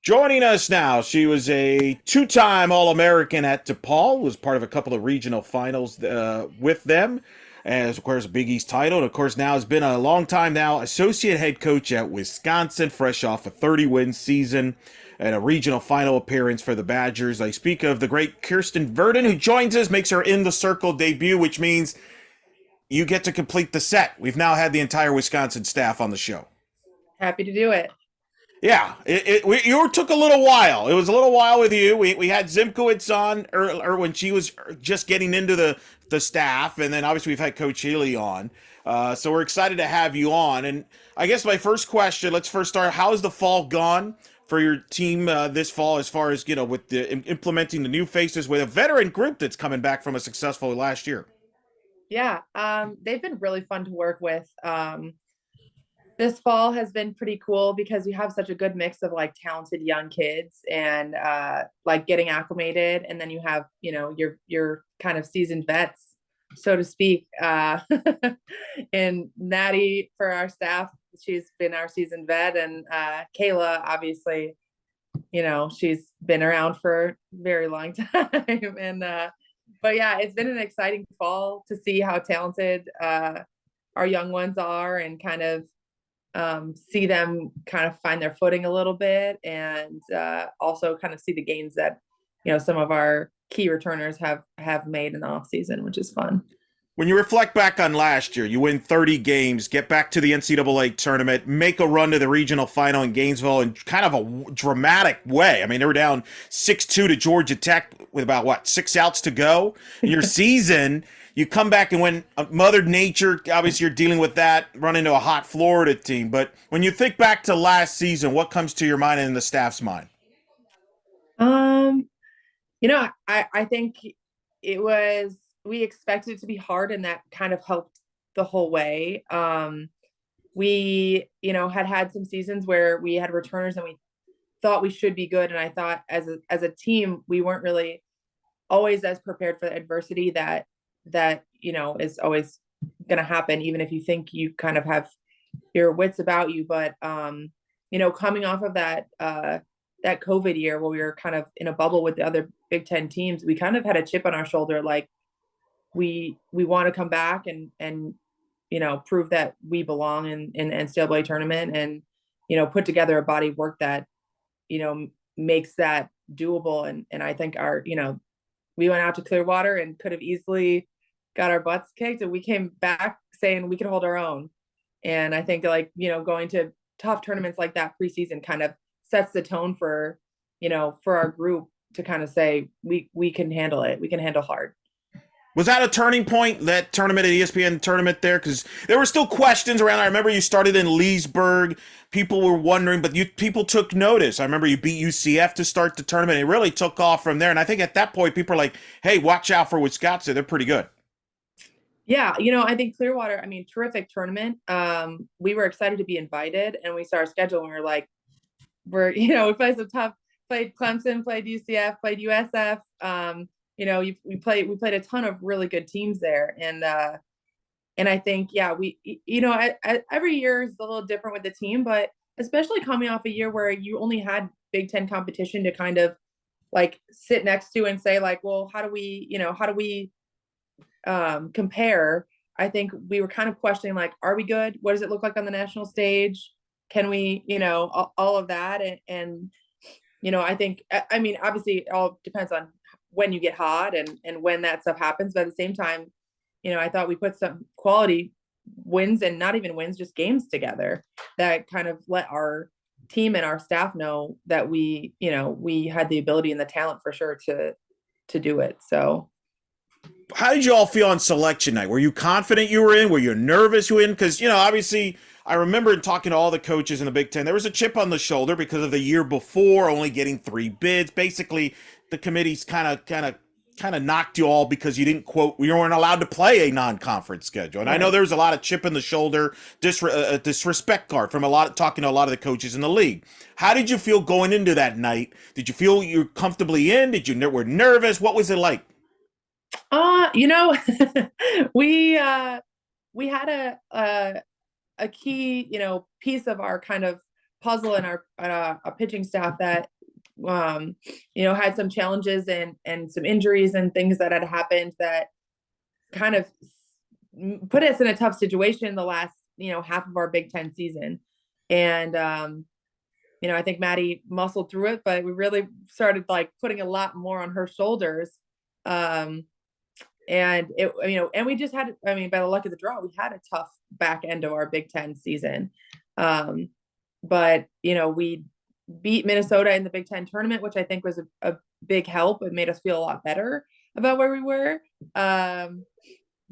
Joining us now, she was a two-time All-American at DePaul, was part of a couple of regional finals with them, as of course a Big East title, and of course now has been a long time now associate head coach at Wisconsin, fresh off a 30-win season and a regional final appearance for the Badgers. I speak of the great Kirsten Verdun, who joins us, makes her In the Circle debut, which means you get to complete the set. We've now had the entire Wisconsin staff on the show. Happy to do it. Yeah, you took a little while. It was a little while with you. We had Zimkowitz on or when she was just getting into the staff, and then obviously we've had Coach Healy on. So we're excited to have you on. And I guess my first question, let's first start. How has the fall gone for your team this fall, as far as with implementing the new faces with a veteran group that's coming back from a successful last year? Yeah, they've been really fun to work with. This fall has been pretty cool because we have such a good mix of like talented young kids and like getting acclimated, and then you have your kind of seasoned vets, so to speak. And Natty for our staff, she's been our seasoned vet, and Kayla, obviously, she's been around for a very long time, and but yeah, it's been an exciting fall to see how talented our young ones are and kind of see them kind of find their footing a little bit, and also kind of see the gains that some of our key returners have made in the off season, which is fun. When you reflect back on last year, you win 30 games, get back to the NCAA tournament, make a run to the regional final in Gainesville in kind of a dramatic way. I mean, they were down 6-2 to Georgia Tech with about, 6 outs to go. In your season, you come back and win Mother Nature. Obviously, you're dealing with that, run into a hot Florida team. But when you think back to last season, what comes to your mind and the staff's mind? Um, I think it was we expected it to be hard, and that kind of helped the whole way. We, had some seasons where we had returners and we thought we should be good, and I thought as a team we weren't really always as prepared for the adversity that is always going to happen, even if you think you kind of have your wits about you. But coming off of that COVID year where we were kind of in a bubble with the other Big Ten teams, we kind of had a chip on our shoulder, like we want to come back and prove that we belong in the NCAA tournament, and put together a body of work that makes that doable. And I think we went out to Clearwater and could have easily got our butts kicked, and we came back saying we could hold our own. And I think going to tough tournaments like that preseason kind of sets the tone for our group to kind of say we can handle it. We can handle hard. Was that a turning point, that tournament at ESPN tournament there? Because there were still questions around. I remember you started in Leesburg. People were wondering, but people took notice. I remember you beat UCF to start the tournament. It really took off from there. And I think at that point, people are like, hey, watch out for Wisconsin. They're pretty good. Yeah, I think Clearwater, I mean, terrific tournament. We were excited to be invited, and we saw our schedule and we were like, we played some tough, played Clemson, played UCF, played USF. We played a ton of really good teams there, and I think every year is a little different with the team, but especially coming off a year where you only had Big Ten competition to kind of like sit next to and say like, well, how do we compare? I think we were kind of questioning like, are we good? What does it look like on the national stage? Can we, all of that, and I think, I mean, obviously it all depends on when you get hot and when that stuff happens. But at the same time, I thought we put some quality wins, and not even wins, just games together that kind of let our team and our staff know that we had the ability and the talent for sure to do it. So How did you all feel on selection night? Were you confident you were in? Were you nervous you were in? Because, obviously, I remember talking to all the coaches in the Big Ten. There was a chip on the shoulder because of the year before only getting 3 bids. Basically, the committee's kind of knocked you all because you didn't we weren't allowed to play a non-conference schedule. And I know right. there was a lot of chip in the shoulder, disrespect card from talking to a lot of the coaches in the league. How did you feel going into that night? Did you feel you were comfortably in? Did you were nervous? What was it like? Uh, you know, we we had a key, piece of our kind of puzzle in our a pitching staff that had some challenges and some injuries and things that had happened that kind of put us in a tough situation the last half of our Big Ten season. And I think Maddie muscled through it, but we really started like putting a lot more on her shoulders. And it, and we just had, by the luck of the draw, we had a tough back end of our Big Ten season. But we beat Minnesota in the Big Ten tournament, which I think was a big help. It made us feel a lot better about where we were.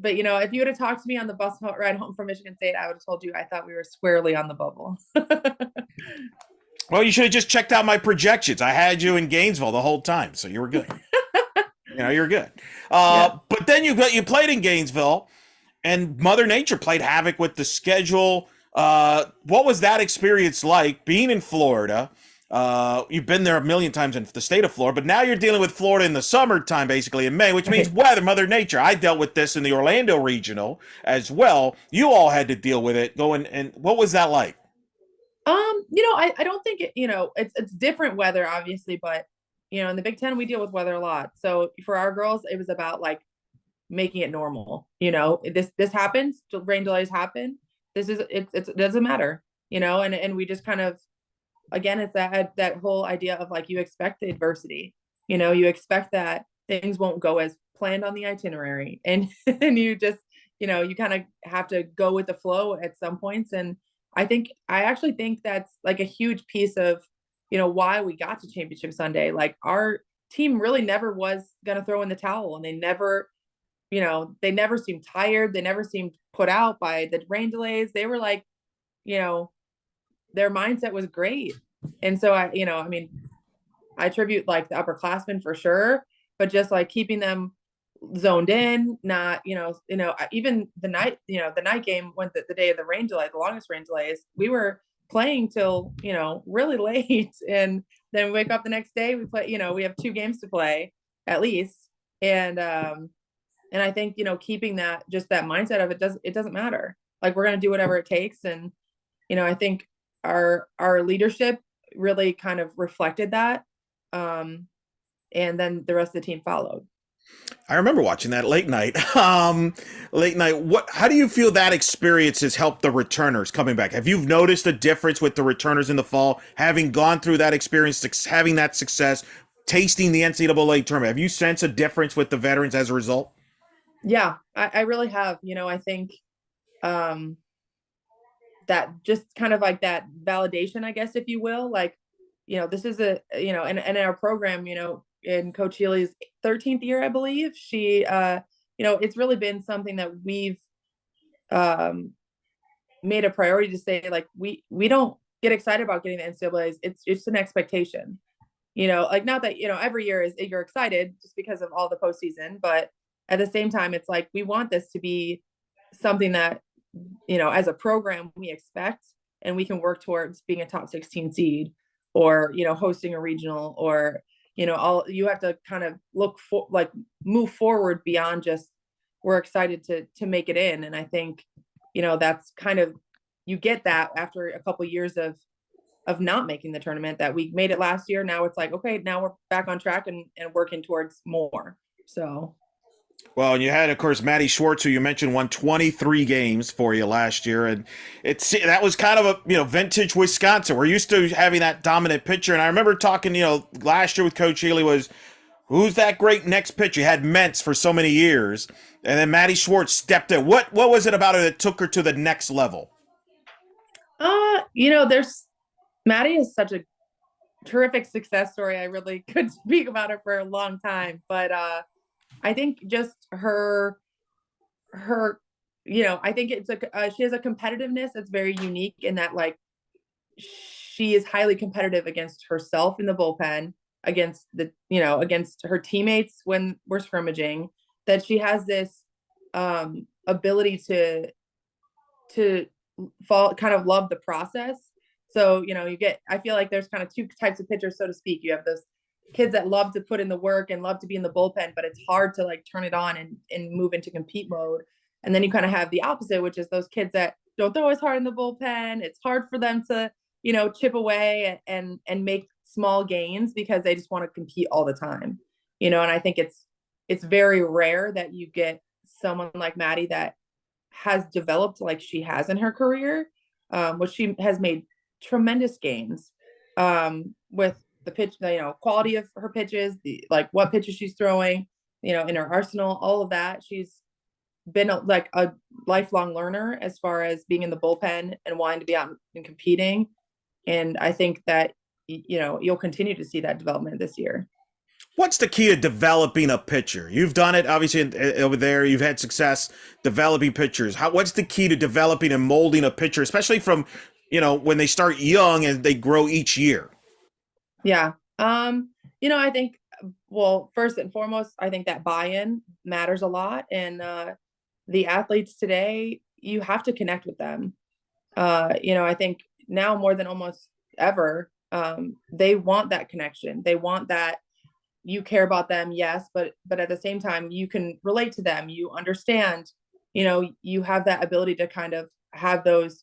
But if you would have talked to me on the bus ride home from Michigan State, I would have told you I thought we were squarely on the bubble. Well, you should have just checked out my projections. I had you in Gainesville the whole time, so you were good. You're good. Yeah. But then you played in Gainesville, and Mother Nature played havoc with the schedule. What was that experience like, being in Florida? You've been there a million times in the state of Florida, but now you're dealing with Florida in the summertime, basically in May, which means weather, Mother Nature. I dealt with this in the Orlando regional as well. You all had to deal with it going, and what was that like? I don't think it's different weather, obviously, but in the Big Ten we deal with weather a lot. So for our girls, it was about like making it normal. This happens, rain delays happen. It doesn't matter, and we just kind of, again, it's that whole idea of like, you expect the adversity, you expect that things won't go as planned on the itinerary, and and you just you kind of have to go with the flow at some points. And I actually think that's like a huge piece of why we got to Championship Sunday. Like, our team really never was gonna throw in the towel, and they never seemed tired, they never seemed put out by the rain delays. They were like, their mindset was great. And so I attribute like the upperclassmen for sure, but just like keeping them zoned in, not, even the night game, when the day of the rain delay, the longest rain delays, we were playing till, really late. And then we wake up the next day, we play, we have 2 games to play at least. And I think, keeping that mindset of it doesn't matter. Like, we're going to do whatever it takes. And, I think our leadership really kind of reflected that. And then the rest of the team followed. I remember watching that late night. How do you feel that experience has helped the returners coming back? Have you noticed a difference with the returners in the fall, having gone through that experience, having that success, tasting the NCAA tournament? Have you sensed a difference with the veterans as a result? Yeah, I really have. I think that just kind of like that validation, I guess, if you will, like, this is and in our program, in Coach Healy's 13th year, I believe, she, it's really been something that we've made a priority to say, like, we don't get excited about getting the NCAAs. It's an expectation, like, not that, every year you're excited just because of all the postseason, but at the same time, it's like, we want this to be something that, as a program we expect, and we can work towards being a top 16 seed, or, hosting a regional, or, you have to kind of move forward beyond just, we're excited to make it in. And I think, that's kind of, you get that after a couple of years of not making the tournament, that we made it last year. Now it's like, okay, now we're back on track and working towards more. So. Well, and you had, of course, Maddie Schwartz, who you mentioned, won 23 games for you last year, and that was kind of a vintage Wisconsin. We're used to having that dominant pitcher, and I remember talking, last year with Coach Healy was, who's that great next pitcher? You had Mentz for so many years, and then Maddie Schwartz stepped in. What was it about her that took her to the next level? There's Maddie is such a terrific success story. I really could speak about her for a long time, but I think just her, I think it's she has a competitiveness that's very unique, in that, like, she is highly competitive against herself in the bullpen, against against her teammates when we're scrimmaging, that she has this ability to kind of love the process. So, I feel like there's kind of 2 types of pitchers, so to speak. You have those kids that love to put in the work and love to be in the bullpen, but it's hard to like turn it on and move into compete mode. And then you kind of have the opposite, which is those kids that don't throw as hard in the bullpen. It's hard for them to chip away and make small gains because they just want to compete all the time. And I think it's very rare that you get someone like Maddie that has developed like she has in her career, which she has made tremendous gains with the pitch, quality of her pitches, like what pitches she's throwing, in her arsenal, all of that. She's been like a lifelong learner as far as being in the bullpen and wanting to be out and competing. And I think that, you'll continue to see that development this year. What's the key to developing a pitcher? You've done it, obviously, over there. You've had success developing pitchers. What's the key to developing and molding a pitcher, especially from, when they start young and they grow each year? Yeah. I think, well, first and foremost, I think that buy-in matters a lot. And the athletes today, you have to connect with them. I think now more than almost ever, they want that connection. They want that you care about them, yes, but at the same time, you can relate to them. You understand, you have that ability to kind of have those,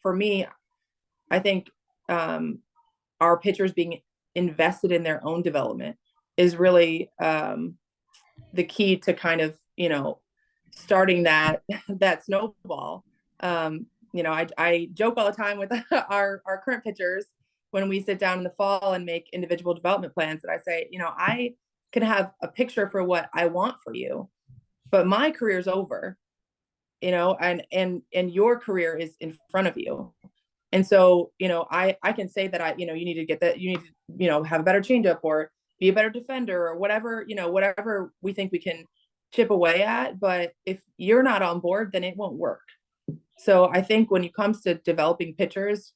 for me, I think our pitchers being invested in their own development is really the key to kind of, starting that snowball. I joke all the time with our current pitchers when we sit down in the fall and make individual development plans, that I say, I can have a picture for what I want for you, but my career's over, and your career is in front of you. And so, I can say that you need to get that, you need to, have a better changeup or be a better defender or whatever, whatever we think we can chip away at. But if you're not on board, then it won't work. So I think when it comes to developing pitchers,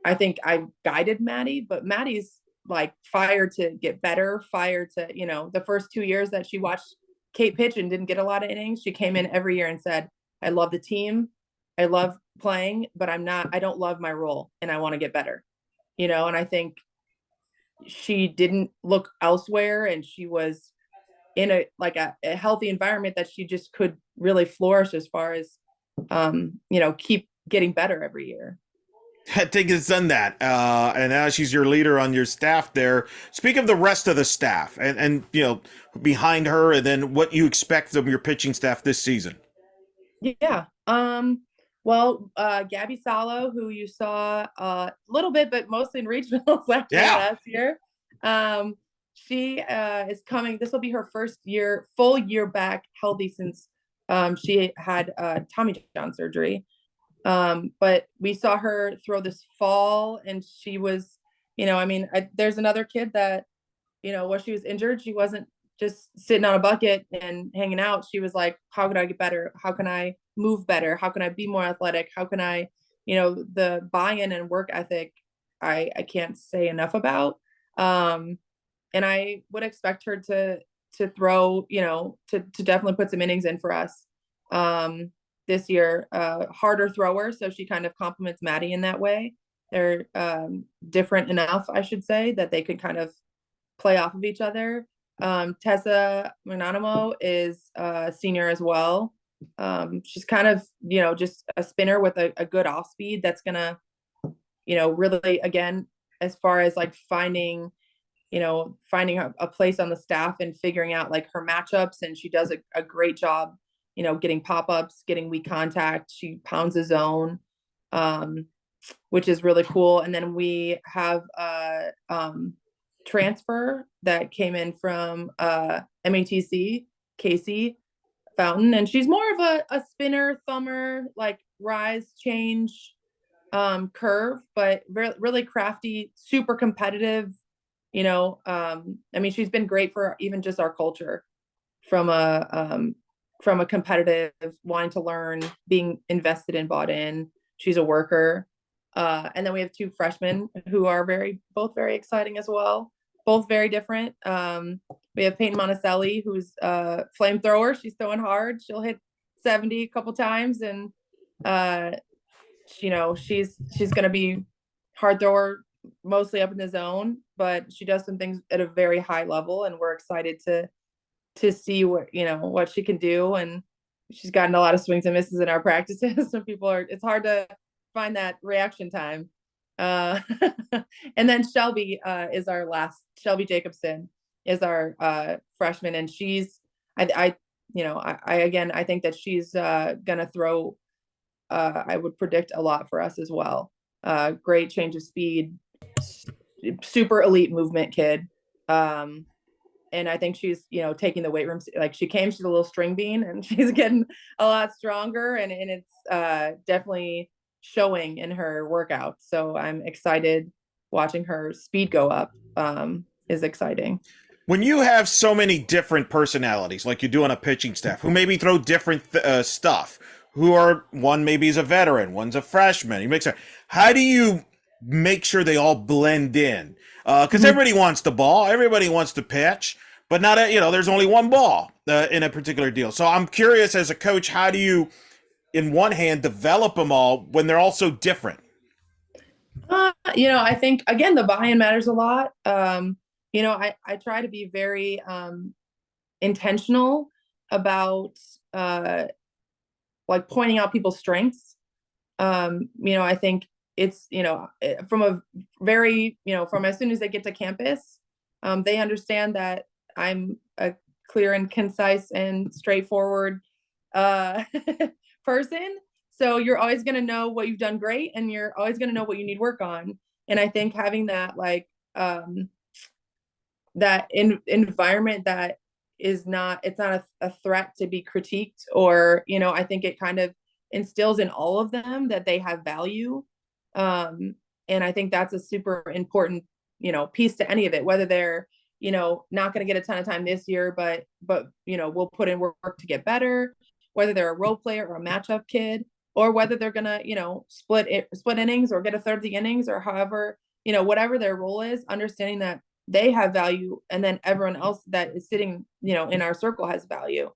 I think I guided Maddie, but Maddie's like fired to get better, fired to, the first 2 years that she watched Kate pitch and didn't get a lot of innings, she came in every year and said, I love the team. I love playing, but I don't love my role and I want to get better, and I think she didn't look elsewhere, and she was in a healthy environment that she just could really flourish as far as, keep getting better every year. I think it's done that. And now she's your leader on your staff there. Speak of the rest of the staff and behind her, and then what you expect of your pitching staff this season. Yeah. Well, Gabby Salo, who you saw a little bit, but mostly in regionals last year. She is coming. This will be her first full year back healthy since she had Tommy John surgery. But we saw her throw this fall, and she was, there's another kid that, while she was injured, she wasn't just sitting on a bucket and hanging out. She was like, how can I get better? How can I move better? How can I be more athletic? How can I, the buy-in and work ethic, I can't say enough about. And I would expect her to throw, to definitely put some innings in for us. This year, harder thrower, so she kind of complements Maddie in that way. They're different enough, I should say, that they could kind of play off of each other. Tessa Monanimo is a senior as well. She's kind of, just a spinner with a good off speed that's gonna, really, again, as far as like finding a place on the staff and figuring out like her matchups, and she does a great job, getting pop-ups, getting weak contact. She pounds the zone, which is really cool. And then we have a transfer that came in from MATC, Casey Fountain, and she's more of a spinner, thumber, like rise, change, curve, but really crafty, super competitive. She's been great for even just our culture from a competitive, wanting to learn, being invested and bought in. She's a worker. And then we have 2 freshmen who are both very exciting as well. Both very different. We have Peyton Monticelli, who's a flamethrower. She's throwing hard. She'll hit 70 a couple times, and she's going to be hard thrower, mostly up in the zone, but she does some things at a very high level, and we're excited to see what she can do. And she's gotten a lot of swings and misses in our practices. So it's hard to find that reaction time. Uh, and then Shelby is our last. Shelby Jacobson is our freshman, and she's I think that she's gonna throw. I would predict a lot for us as well. Great change of speed, super elite movement kid. And I think she's, taking the weight room. Like she's a little string bean and she's getting a lot stronger and it's definitely showing in her workouts. So I'm excited watching her speed go up is exciting. When you have so many different personalities, like you do on a pitching staff, who maybe throw different stuff, who are one maybe is a veteran, one's a freshman, you mix it. How do you make sure they all blend in? Because everybody wants the ball, everybody wants to pitch, but not there's only one ball in a particular deal. So I'm curious, as a coach, how do you, in one hand, develop them all when they're all so different? I think again the buy-in matters a lot. I try to be very intentional about like pointing out people's strengths. I think it's from a very from as soon as they get to campus, they understand that I'm a clear and concise and straightforward person. So you're always going to know what you've done great, and you're always going to know what you need work on. And I think having that environment that it's not a threat to be critiqued, or I think it kind of instills in all of them that they have value. And I think that's a super important piece to any of it, whether they're not going to get a ton of time this year, but we'll put in work to get better, whether they're a role player or a matchup kid, or whether they're gonna split innings or get a third of the innings, or however whatever their role is, understanding that they have value, and then everyone else that is sitting in our circle has value.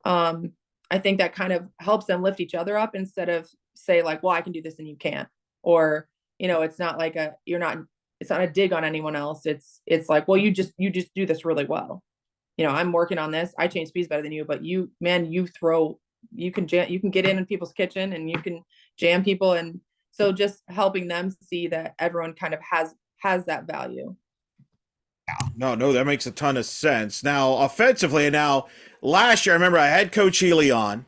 I think that kind of helps them lift each other up, instead of say like, well, I can do this and you can't, or it's not like it's not a dig on anyone else. It's like, well, you just do this really well. I'm working on this. I change speeds better than you, but you can get in people's kitchen and you can jam people. And so just helping them see that everyone kind of has that value. No, that makes a ton of sense. Now, offensively, last year, I remember I had Coach Healy on,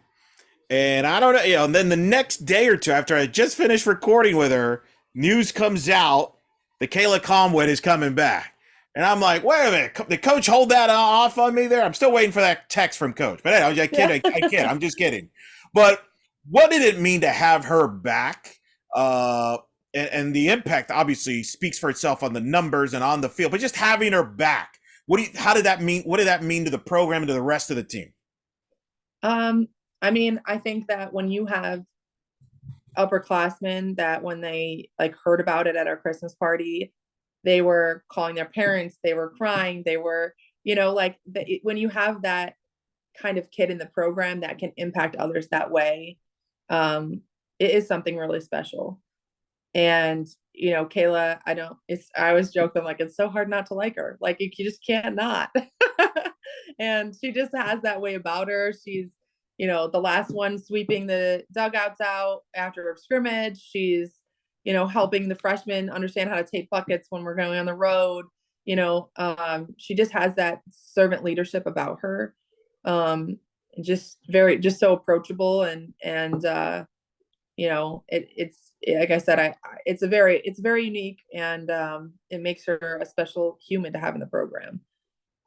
and I don't know, and then the next day or two after I just finished recording with her, news comes out that Kayla Comwood is coming back. And I'm like, wait a minute, did Coach hold that off on me there? I'm still waiting for that text from Coach. But anyway, I kid, I'm just kidding. But what did it mean to have her back? And the impact obviously speaks for itself on the numbers and on the field, but just having her back, what did that mean to the program and to the rest of the team? I think that when you have upperclassmen that when they heard about it at our Christmas party, they were calling their parents, they were crying, they were, when you have that kind of kid in the program that can impact others that way, it is something really special. And, Kayla, I always joke, I'm like, it's so hard not to like her. Like, you just can't not. And she just has that way about her. She's, the last one sweeping the dugouts out after a scrimmage. She's, helping the freshmen understand how to tape buckets when we're going on the road. She just has that servant leadership about her. Just so approachable, and it's like I said, it's very unique, and it makes her a special human to have in the program.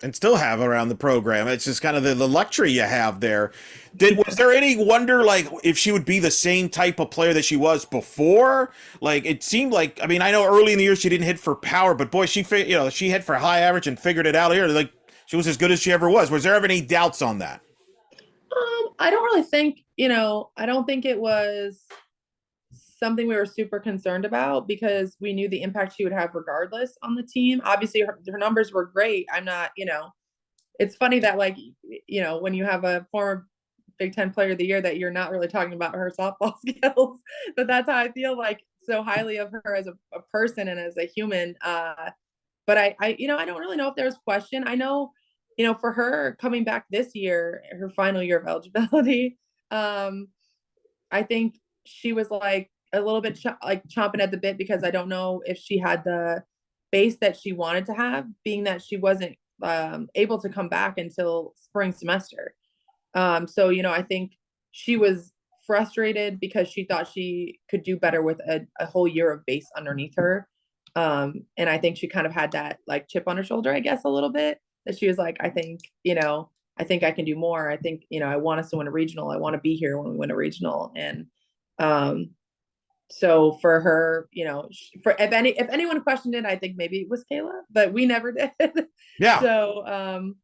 And still have around the program. It's just kind of the luxury you have there. Was there any wonder, like, if she would be the same type of player that she was before? Like, it seemed like, I know early in the year she didn't hit for power, but boy, she hit for high average and figured it out here. Like, she was as good as she ever was. Was there ever any doubts on that? I don't really think, I don't think it was something we were super concerned about, because we knew the impact she would have regardless on the team. Obviously her numbers were great. I'm not, it's funny that when you have a former Big Ten player of the year, that you're not really talking about her softball skills, but that's how I feel so highly of her as a person and as a human. But I don't really know if there's question. I know, for her coming back this year, her final year of eligibility, I think she was a little bit like chomping at the bit because I don't know if she had the base that she wanted to have, being that she wasn't able to come back until spring semester. So, I think she was frustrated because she thought she could do better with a whole year of base underneath her. And I think she kind of had that like chip on her shoulder, I guess, a little bit, that she was like, I think I can do more. I think, I want us to win a regional. I want to be here when we win a regional. And um, so for her, for if anyone questioned it, I think maybe it was Kayla, but we never did. Yeah. So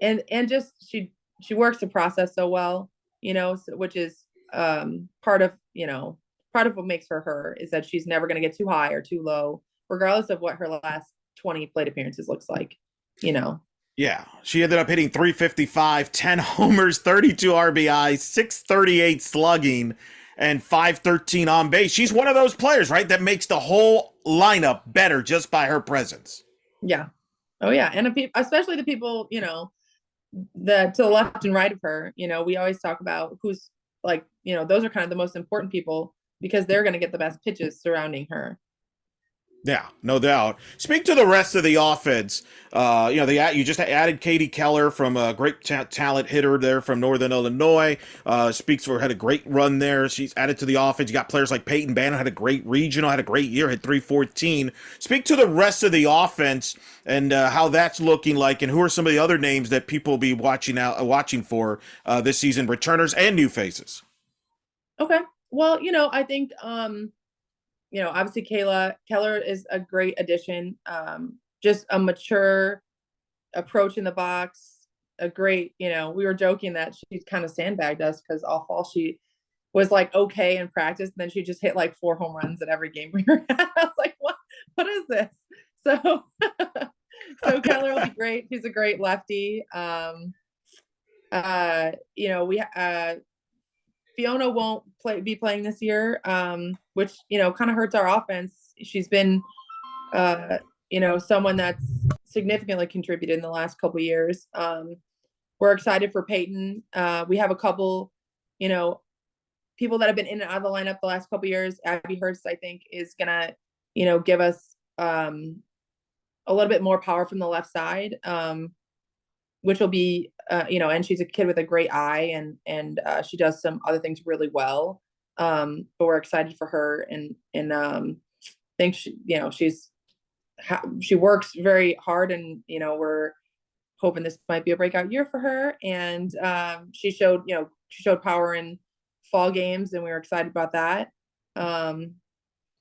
and just she works the process so well, which is part of what makes her is that she's never going to get too high or too low, regardless of what her last 20 plate appearances looks like. Yeah, she ended up hitting 355, 10 homers, 32 RBI, 638 slugging, and 513 on base. She's one of those players, right, that makes the whole lineup better just by her presence. Yeah. Oh yeah, and especially the people, the to the left and right of her. We always talk about who's like, those are kind of the most important people because they're going to get the best pitches surrounding her. Yeah, no doubt. Speak to the rest of the offense. You just added Katie Keller from a great talent hitter there from Northern Illinois. Speaks for had a great run there. She's added to the offense. You got players like Peyton Bannon, had a great regional, had a great year, hit 314. Speak to the rest of the offense and how that's looking like, and who are some of the other names that people will be watching for this season, returners and new faces. Okay. Well, I think obviously Keller is a great addition. Just a mature approach in the box, a great, we were joking that she kind of sandbagged us because all fall she was like okay in practice, and then she just hit like 4 home runs at every game we were at. I was like, what is this? So so Keller will be great. She's a great lefty. We Fiona won't be playing this year, which kind of hurts our offense. She's been someone that's significantly contributed in the last couple of years. We're excited for Peyton. We have a couple, people that have been in and out of the lineup the last couple of years. Abby Hurst, I think, is gonna, give us a little bit more power from the left side, which will be, and she's a kid with a great eye, and she does some other things really well. But we're excited for her, and think she works very hard, and we're hoping this might be a breakout year for her. And she showed power in fall games, and we were excited about that.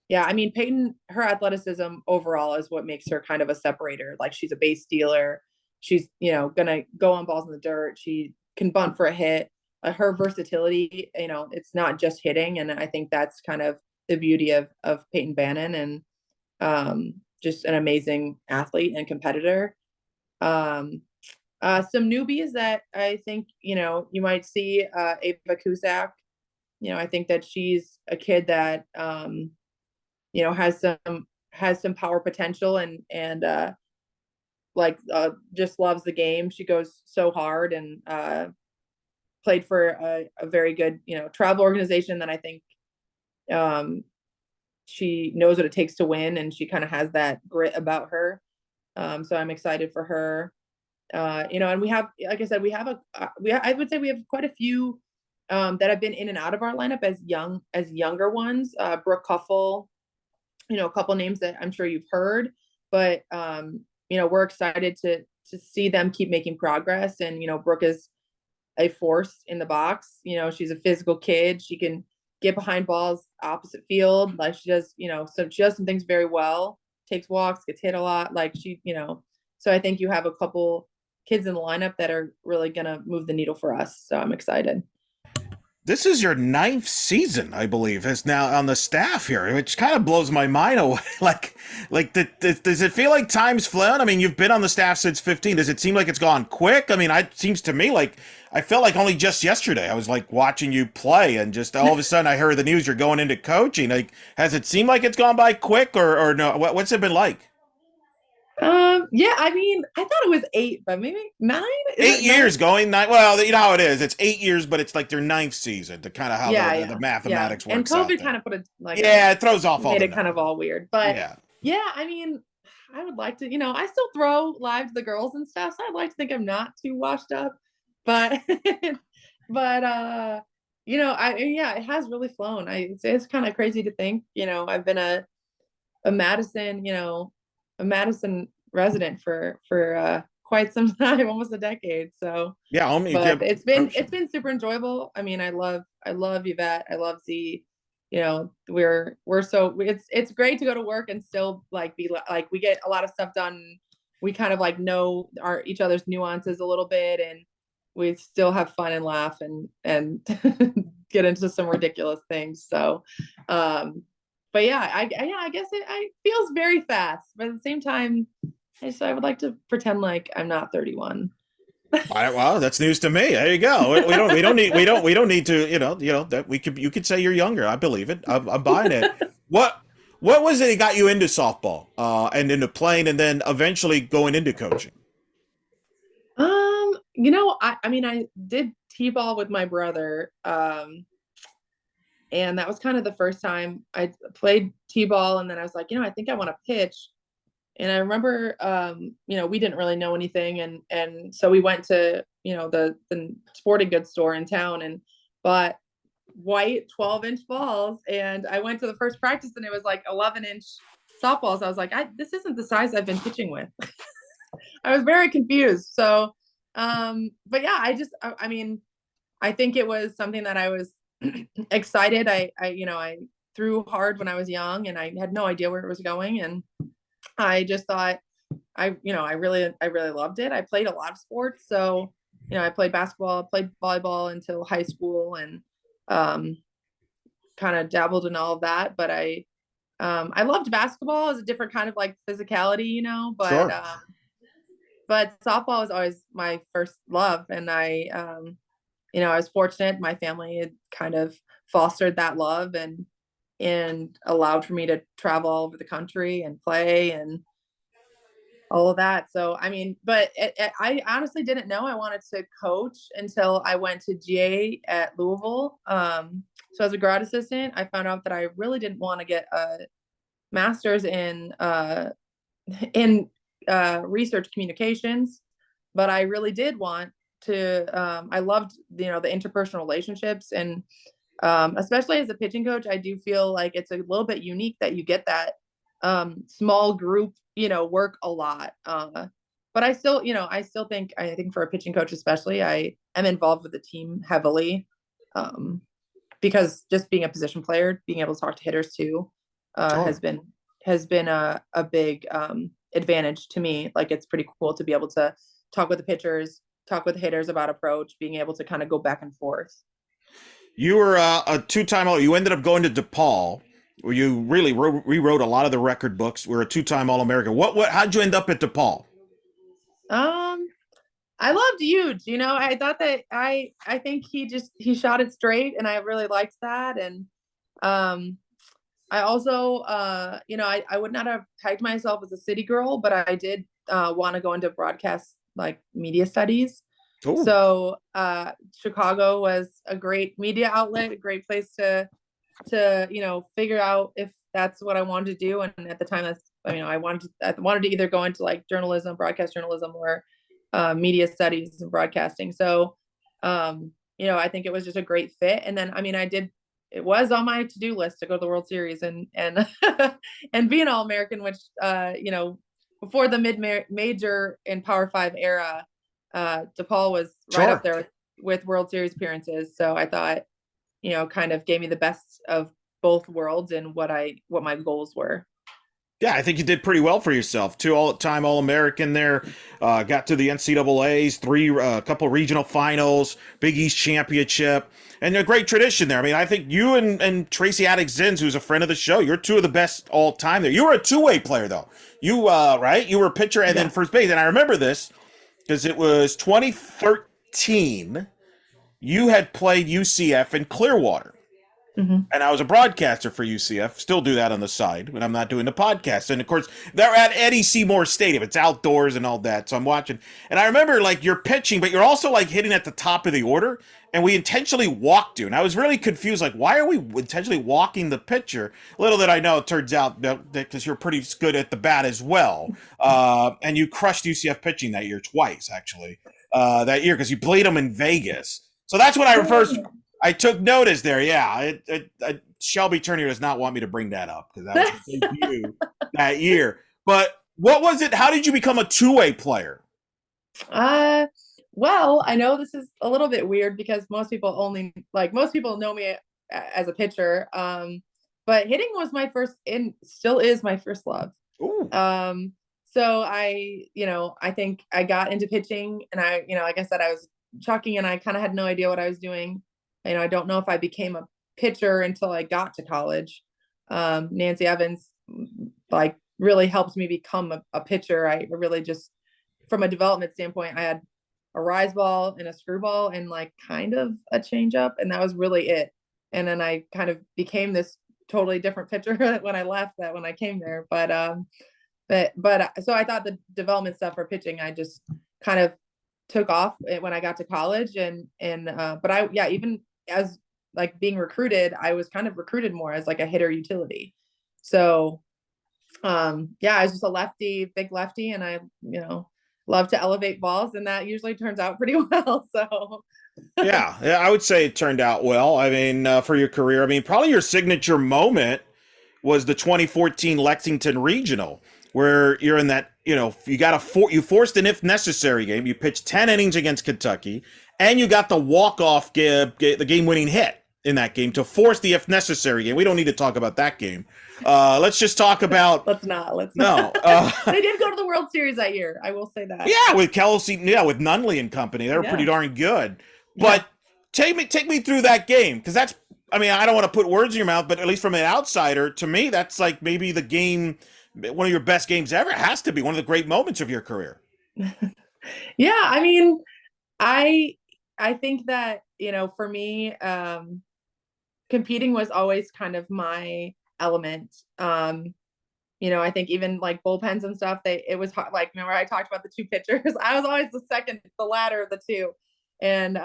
Yeah, I mean, Peyton, her athleticism overall is what makes her kind of a separator. Like, she's a base stealer. She's, gonna go on balls in the dirt. She can bunt for a hit. Her versatility, it's not just hitting. And I think that's kind of the beauty of Peyton Bannon, and just an amazing athlete and competitor. Some newbies that I think, you might see, Ava Cusack. I think that she's a kid that, has some power potential, and just loves the game. She goes so hard, and played for a very good, travel organization that I think she knows what it takes to win, and she kind of has that grit about her. So I'm excited for her. And we have, like I said, I would say we have quite a few that have been in and out of our lineup as younger ones. Brooke Cuffle, a couple names that I'm sure you've heard, but we're excited to see them keep making progress. And Brooke is a force in the box. She's a physical kid. She can get behind balls opposite field. Like, she does, so she does some things very well. Takes walks, gets hit a lot. Like, so I think you have a couple kids in the lineup that are really gonna move the needle for us. So I'm excited. This is your 9th season, I believe, is now on the staff here, which kind of blows my mind away. Does it feel like time's flown? I mean, you've been on the staff since 15. Does it seem like it's gone quick? I mean, it seems to me like I felt like only just yesterday I was like watching you play, and just all of a sudden I heard the news you're going into coaching. Like, has it seemed like it's gone by quick, or no? What's it been like? Yeah, I mean, I thought it was 8, but maybe 9. Is eight it nine? years going nine. Well, you know how it is. It's 8 years, but it's like their ninth season to kind of how Yeah, the yeah, yeah. mathematics And works out COVID there. kind of put Yeah, it throws off all made the it kind of numbers. all weird. But Yeah. yeah, I mean, I would like to, I still throw live to the girls and stuff. So I'd like to think I'm not too washed up. But but it has really flown. It's kind of crazy to think, I've been a Madison, a Madison resident for quite some time, almost a decade. So, Yeah, homie, you but get it's been super enjoyable. I mean, I love Yvette. I love Z. It's great to go to work and still like be like we get a lot of stuff done. We kind of like know each other's nuances a little bit, and we still have fun and laugh and get into some ridiculous things. So, but yeah, I guess it feels very fast, but at the same time, I would like to pretend like I'm not 31. all right, well, that's news to me. There you go. We don't need to, that you could say you're younger. I believe it. I'm buying it. What what was it that got you into softball, and into playing, and then eventually going into coaching? I mean, I did t-ball with my brother, and that was kind of the first time I played t-ball, and then I was like, I think I want to pitch. And I remember, we didn't really know anything, and so we went to, the sporting goods store in town and bought white 12-inch balls. And I went to the first practice, and it was like 11-inch softballs. I was like, this isn't the size I've been pitching with. I was very confused. So, but yeah, I mean, I think it was something that I was excited. I threw hard when I was young, and I had no idea where it was going, and I just thought I really loved it. I played a lot of sports. So, I played basketball, played volleyball until high school, and kind of dabbled in all of that. But I loved basketball as a different kind of like physicality, Sure. but softball was always my first love. And I was fortunate. My family had kind of fostered that love and allowed for me to travel all over the country and play and all of that. So, I mean, but I honestly didn't know I wanted to coach until I went to GA at Louisville. So as a grad assistant, I found out that I really didn't want to get a master's in research communications, but I really did want to. I loved, the interpersonal relationships, and especially as a pitching coach, I do feel like it's a little bit unique that you get that small group, work a lot. But I think for a pitching coach, especially, I am involved with the team heavily, because just being a position player, being able to talk to hitters too, Sure. has been a big advantage to me. Like, it's pretty cool to be able to talk with the pitchers, talk with the hitters about approach, being able to kind of go back and forth. You were a two-time. You ended up going to DePaul, where you really rewrote a lot of the record books. We're a two-time All-American. How'd you end up at DePaul? Um, I loved Huge. I thought that I think he shot it straight, and I really liked that. And um, I also, I would not have pegged myself as a city girl, but I did want to go into broadcast, like media studies. Oh, So Chicago was a great media outlet, a great place to figure out if that's what I wanted to do. And at the time, I wanted to either go into like journalism, broadcast journalism, or media studies and broadcasting. So I think it was just a great fit. And then, I mean, it was on my to-do list to go to the World Series and and be an All-American, which before the mid-major and Power Five era, DePaul was right up sure. there with World Series appearances. So I thought, kind of gave me the best of both worlds and what my goals were. Yeah, I think you did pretty well for yourself. Two-time All-American there. Got to the NCAA's, a couple regional finals, Big East championship, and a great tradition there. I mean, I think you and Tracy Addick-Zins, who's a friend of the show, you're two of the best all time there. You were a two-way player though. Right? You were a pitcher and then Yeah. first base. And I remember this because it was 2013. You had played UCF in Clearwater. Mhm. And I was a broadcaster for UCF. Still do that on the side when I'm not doing the podcast. And of course, they're at Eddie Seymour Stadium. It's outdoors and all that. So I'm watching. And I remember like you're pitching, but you're also like hitting at the top of the order. And we intentionally walked you. And I was really confused. Like, why are we intentionally walking the pitcher? Little did I know, it turns out that because you're pretty good at the bat as well. And you crushed UCF pitching that year twice, actually. That year because you played them in Vegas. So that's when I took notice there. Yeah, Shelby Turner does not want me to bring that up because that was the debut that year. But what was it? How did you become a two-way player? Uh, well, I know this is a little bit weird because most people know me as a pitcher. But hitting was my first and still is my first love. Ooh. So I think I got into pitching and like I said, I was chalking and I kind of had no idea what I was doing. I don't know if I became a pitcher until I got to college. Nancy Evans like really helped me become a pitcher. I really just, from a development standpoint, I had a rise ball and a screwball and like kind of a changeup, and that was really it. And then I kind of became this totally different pitcher when I left that when I came there. But so I thought the development stuff for pitching, I just kind of took off when I got to college but even as like being recruited, I was kind of recruited more as like a hitter utility. So I was just a lefty, big lefty, and I love to elevate balls, and that usually turns out pretty well. So Yeah, I would say it turned out well. I mean, for your career, I mean, probably your signature moment was the 2014 Lexington Regional, where you're in that, you forced an if necessary game. You pitched 10 innings against Kentucky, and you got the walk-off, the game-winning hit in that game to force the if necessary game. We don't need to talk about that game. Let's just talk about. Let's not. No. They did go to the World Series that year. I will say that. Yeah, with Kelsey, with Nunley and company, they were pretty darn good. But take me through that game, because that's. I mean, I don't want to put words in your mouth, but at least from an outsider, to me, that's like maybe the game, one of your best games ever. It has to be one of the great moments of your career. Yeah, I mean, I think that for me, competing was always kind of my element. I think even like bullpens and stuff, it was hard. Like, remember I talked about the two pitchers? I was always the latter of the two. And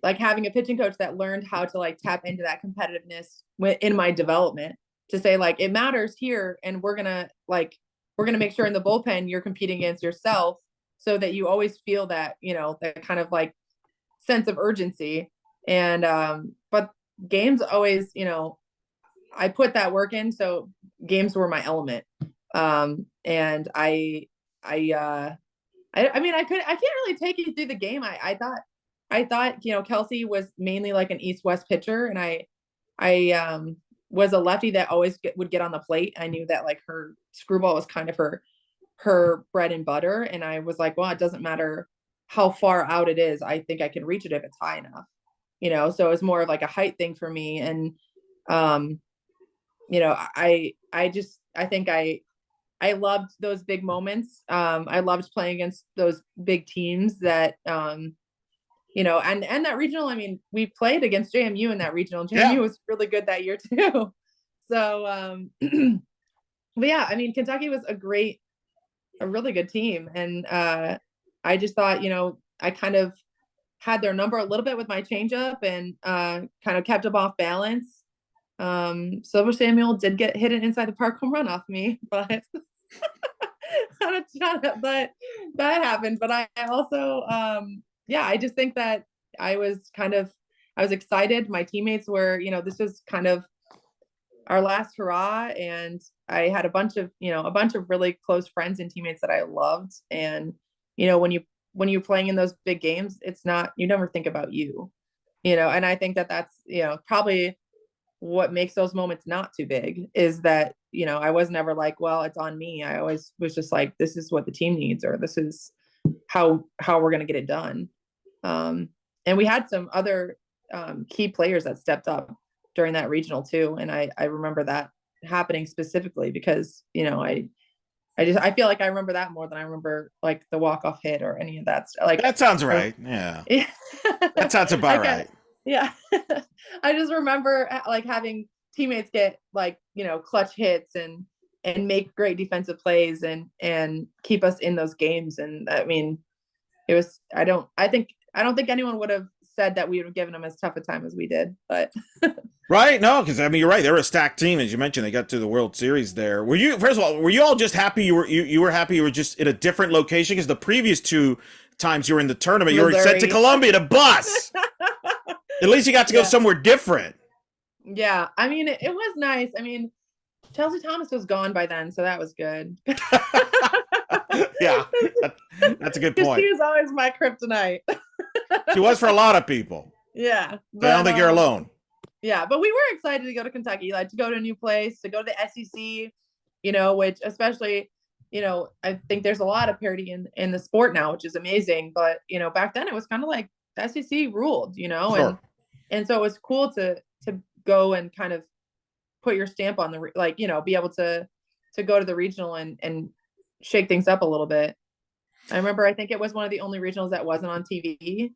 like having a pitching coach that learned how to like tap into that competitiveness in my development to say like, it matters here. And we're going to make sure in the bullpen, you're competing against yourself so that you always feel that, that kind of like sense of urgency. And, but games always, I put that work in. So games were my element. And I mean, I can't really take you through the game. I thought, Kelsey was mainly like an East-West pitcher. And I was a lefty that always would get on the plate. I knew that like her screwball was kind of her bread and butter. And I was like, well, it doesn't matter how far out it is. I think I can reach it if it's high enough, so it's more of like a height thing for me. And, I think I loved those big moments. I loved playing against those big teams that, and that regional, I mean, we played against JMU in that regional. JMU was really good that year too. So, but yeah, I mean, Kentucky was a really good team. And, I just thought, I kind of had their number a little bit with my changeup and, kind of kept them off balance. Silver Samuel did get hit an inside the park home run off me, but but that happened. But I also, I just think that I was excited. My teammates were, this was kind of our last hurrah. And I had a bunch of really close friends and teammates that I loved. And, when you're playing in those big games, it's not, you never think about and I think that that's, probably what makes those moments not too big is that, I was never like, well, it's on me. I always was just like, this is what the team needs, or this is how we're going to get it done. And we had some other key players that stepped up during that regional too. And I remember that happening specifically because, I feel like I remember that more than I remember like the walk-off hit or any of that stuff. Like That sounds right. Yeah. That sounds about right. Yeah. I just remember like having teammates get like, clutch hits and make great defensive plays and keep us in those games. And I mean, it was, I don't think anyone would have said that we would have given them as tough a time as we did, but Right? No, because I mean you're right. They're a stacked team, as you mentioned. They got to the World Series there. Were you first of all? Were you all just happy you were happy you were just in a different location? Because the previous two times you were in the tournament, you were sent to Missouri. Columbia to bus. At least you got to go Yeah. somewhere different. Yeah. I mean, it was nice. I mean, Chelsea Thomas was gone by then, so that was good. Yeah, that's a good Because point. she was always my kryptonite. She was for a lot of people. Yeah. But I don't think you're alone. Yeah, but we were excited to go to Kentucky, like to go to a new place, to go to the SEC, which especially, I think there's a lot of parity in the sport now, which is amazing. But, back then it was kind of like the SEC ruled, Sure. and so it was cool to go and kind of put your stamp on the, like, be able to go to the regional and shake things up a little bit. I remember, I think it was one of the only regionals that wasn't on TV.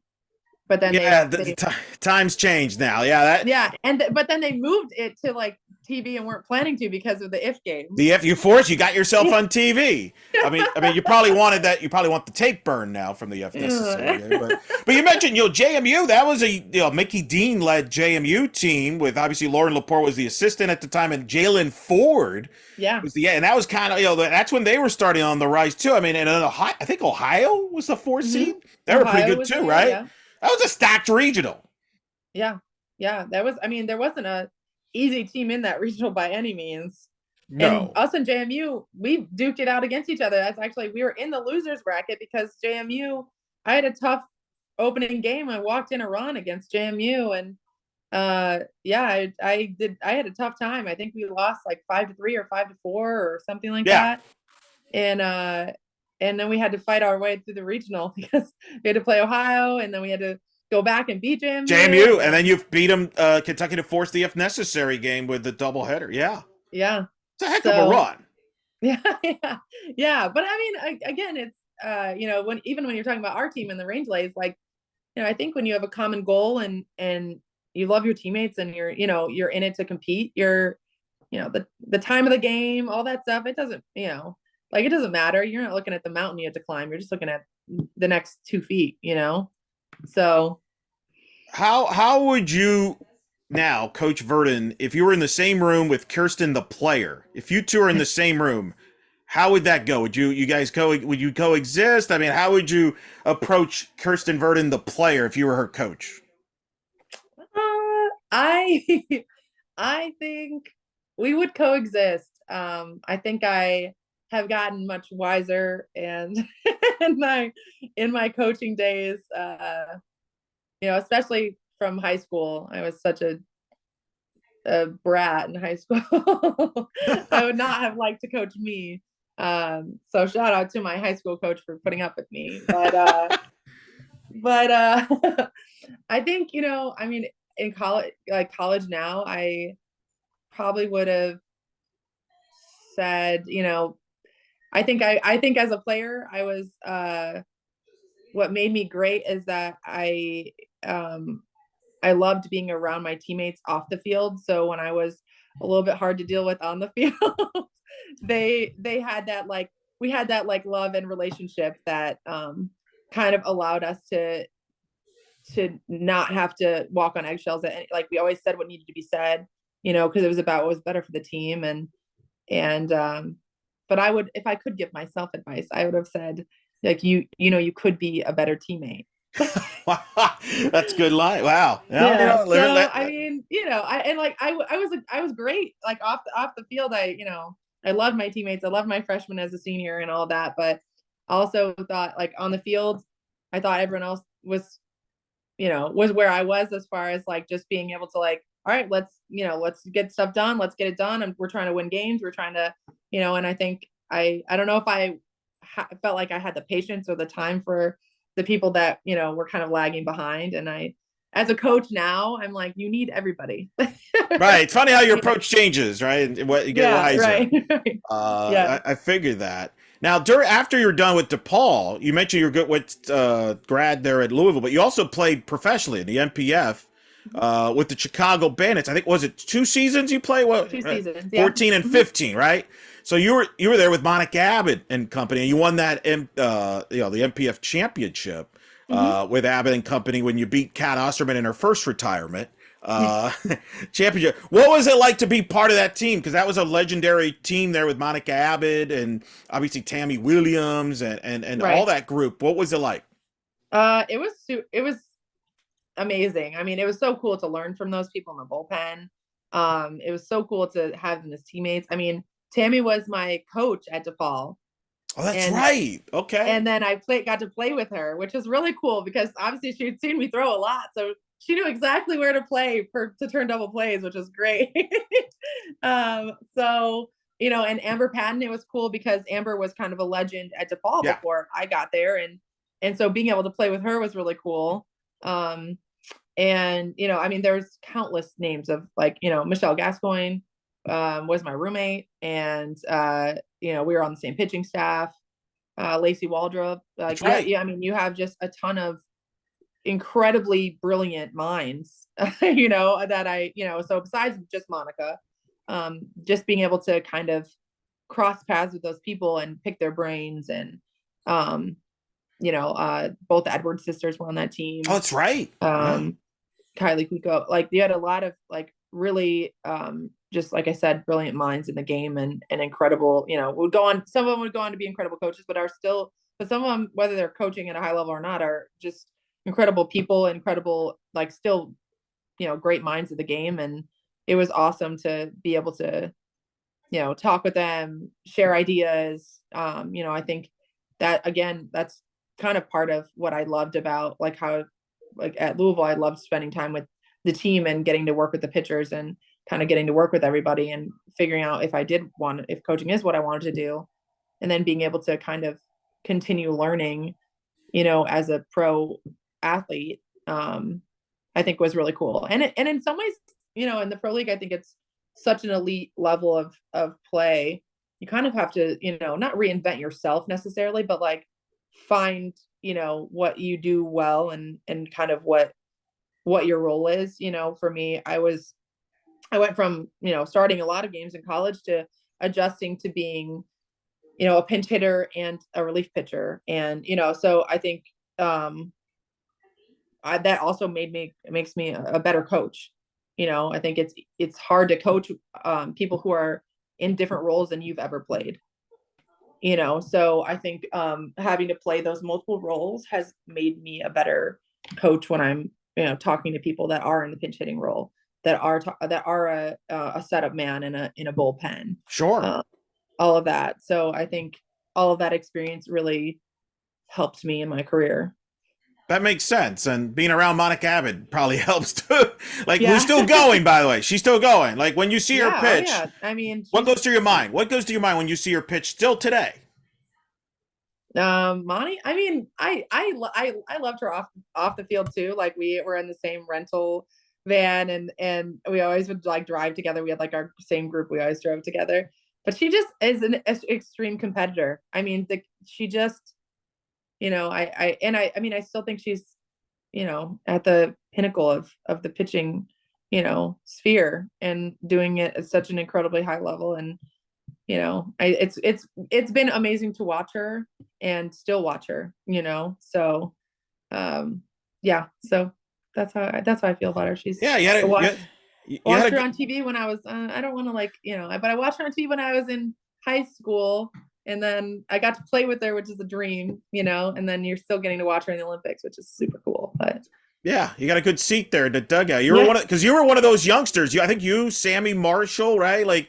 But then times changed now. Yeah, but then they moved it to like TV and weren't planning to because of the if game. The if you got yourself on TV. I mean, you probably wanted that. You probably want the tape burn now from the if necessary. But you mentioned JMU. That was a Mickey Dean led JMU team with obviously Lauren Laporte was the assistant at the time and Jalen Ford. Yeah. Was and that was kind of that's when they were starting on the rise too. I mean, and Ohio, I think Ohio was the 4th seed. They were pretty good too, right? Yeah. That was a stacked regional. Yeah. Yeah. That was, I mean, there wasn't a easy team in that regional by any means. No. And us and JMU, we duked it out against each other. That's actually, we were in the losers bracket because JMU, I had a tough opening game. I walked in a run against JMU and I had a tough time. I think we lost like 5-3 or 5-4 or something like that. And then we had to fight our way through the regional because we had to play Ohio, and then we had to go back and beat JMU. And then you've beat them, Kentucky to force the if necessary game with the doubleheader. Yeah. Yeah. It's a heck of a run. Yeah. Yeah. But I mean, again, it's, when you're talking about our team and the Range Lays, like, I think when you have a common goal and you love your teammates and you're in it to compete, you're, the time of the game, all that stuff, it doesn't, like, it doesn't matter. You're not looking at the mountain you have to climb. You're just looking at the next 2 feet, So how would you now, Coach Verdun, if you were in the same room with Kirsten, the player, if you two are in the same room, how would that go? Would you guys would you coexist? I mean, how would you approach Kirsten Verdun, the player, if you were her coach? I think we would coexist. I think I have gotten much wiser and in my coaching days, especially from high school. I was such a brat in high school. I would not have liked to coach me. So shout out to my high school coach for putting up with me. But I think, I mean, in college now, I probably would have said, I think as a player, I was, what made me great is that I loved being around my teammates off the field. So when I was a little bit hard to deal with on the field, they had that, like, we had that like love and relationship that kind of allowed us to not have to walk on eggshells. Like, we always said what needed to be said, because it was about what was better for the team. But I would, if I could give myself advice, I would have said, like, you could be a better teammate. That's a good line. Wow. Yeah. I mean, I was great. Like off the field, I loved my teammates. I loved my freshman as a senior and all that. But also thought, like, on the field, I thought everyone else was where I was as far as like just being able to, like, all right, let's get stuff done. Let's get it done. And we're trying to win games. We're trying to, and I think I don't know if I felt like I had the patience or the time for the people that, were kind of lagging behind. And as a coach now, I'm like, you need everybody. Right. It's funny how your approach changes, right? And what you get wiser. Right. Yeah. I figured that. Now, after you're done with DePaul, you mentioned you're good with grad there at Louisville, but you also played professionally in the MPF with the Chicago Bandits. I think, was it 2 seasons you play? Well, 2 seasons. Yeah. 14 and 15, right? So you were there with Monica Abbott and company, and you won that the MPF championship with Abbott and company when you beat Kat Osterman in her first retirement uh, championship. What was it like to be part of that team? Because that was a legendary team there with Monica Abbott and obviously Tammy Williams and all Right. that group. What was it like? It was amazing. I mean, it was so cool to learn from those people in the bullpen. It was so cool to have them as teammates. I mean, Tammy was my coach at DePaul. Oh, that's And right. Okay. and then got to play with her, which was really cool because obviously she had seen me throw a lot. So she knew exactly where to play to turn double plays, which was great. So, and Amber Patton, it was cool because Amber was kind of a legend at DePaul Yeah. before I got there. And so being able to play with her was really cool. And, I mean, there's countless names of Michelle Gascoigne was my roommate, and, we were on the same pitching staff. Lacey Waldrop, That's right. yeah, I mean, you have just a ton of incredibly brilliant minds, so besides just Monica, just being able to kind of cross paths with those people and pick their brains and, both Edwards sisters were on that team. Oh, that's right. Kylie Kuko, you had a lot of really, just like I said, brilliant minds in the game and incredible, some of them would go on to be incredible coaches, but some of them, whether they're coaching at a high level or not, are just incredible people, incredible, still, great minds of the game. And it was awesome to be able to, talk with them, share ideas. I think that, again, that's kind of part of what I loved about how, at Louisville, I loved spending time with the team and getting to work with the pitchers and kind of getting to work with everybody and figuring out if coaching is what I wanted to do, and then being able to kind of continue learning, as a pro athlete, I think was really cool. And in some ways, in the pro league, I think it's such an elite level of play. You kind of have to, not reinvent yourself necessarily, but find, what you do well and kind of what your role is. For me, I went from, starting a lot of games in college to adjusting to being, a pinch hitter and a relief pitcher. And, so I think, that also makes me a better coach. I think it's hard to coach, people who are in different roles than you've ever played. So I think, having to play those multiple roles has made me a better coach when I'm, talking to people that are in the pinch hitting role, that are a setup man in a bullpen. Sure. All of that. So I think all of that experience really helped me in my career. That makes sense. And being around Monica Abbott probably helps too. Yeah. Who's still going, by the way? She's still going. When you see her pitch, I mean, what goes through your mind? What goes through your mind when you see her pitch still today? Monty, I mean, I loved her off the field too. We were in the same rental van and we always would drive together. We had our same group. We always drove together, but she just is an extreme competitor. I mean, she just, I mean, I still think she's, at the pinnacle of the pitching, sphere, and doing it at such an incredibly high level. And, it's been amazing to watch her and still watch her, so, yeah, so that's how I feel about her. She's, Yeah, watched her on TV when I was, I don't want to but I watched her on TV when I was in high school, and then I got to play with her, which is a dream, and then you're still getting to watch her in the Olympics, which is super cool. But yeah, you got a good seat there in the dugout. You were because you were one of those youngsters. I think you, Sammy Marshall, right? I